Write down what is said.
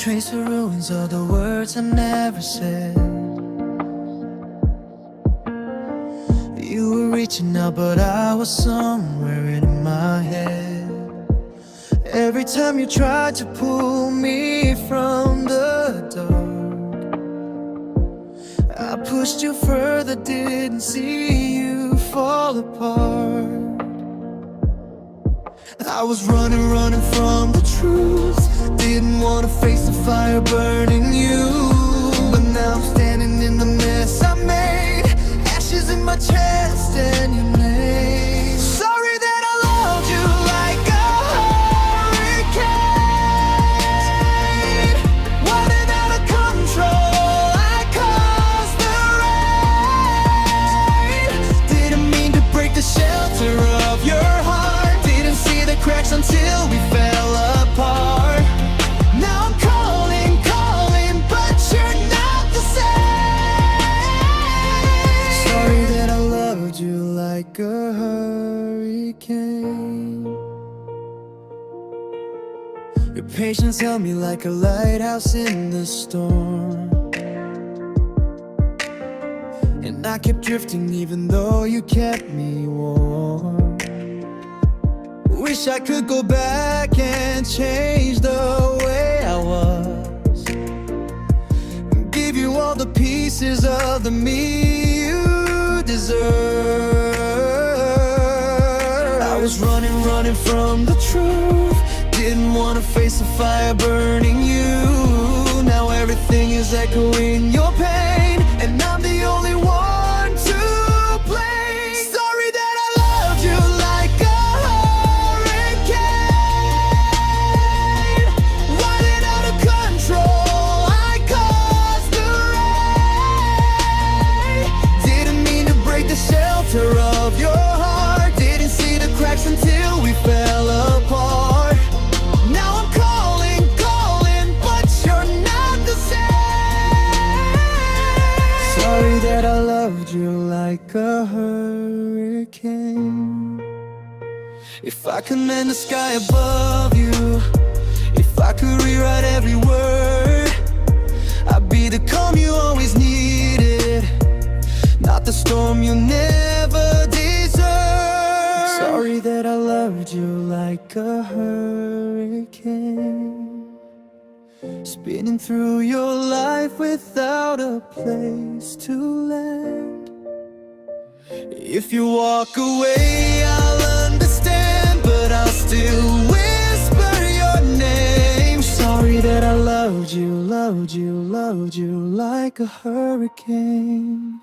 trace the ruins of the words I never said. You were reaching out, but I was somewhere in my head. Every time you tried to pull me from the dark, I pushed you further, didn't see you fall apart. I was running from the truth, didn't want to face the fire burning you. But now I'm standing in the mess I made, ashes in my chest and your name. Sorry that I loved you like a hurricane, running out of control, I caused the rain. Didn't mean to break the shelter of your heart, didn't see the cracks until we fell apart. Now I'm calling, but you're not the same. Sorry that I loved you like a hurricane. Your patience held me like a lighthouse in the storm, and I kept drifting even though you kept me warm. Wish I could go back and change the way I was, give you all the pieces of the me you deserve. I was running from the truth, didn't want to face the fire burning you. Now everything is echoing your pain, and I'm the only one to blame. Sorry that I loved you like a hurricane, running out of control, I caused the rain. Didn't mean to break the shelter of your heart, didn't see the cracks until we fell apart. Now I'm calling, but you're not the same. Sorry that I loved you like a hurricane. If I could mend the sky above you, if I could rewrite every word, I'd be the calm you always needed, not the storm you never deserved. Sorry that I loved you like a hurricane, spinning through your life without a place to land. If you walk away, I'll understand, but I'll still whisper your name. Sorry that I loved you like a hurricane.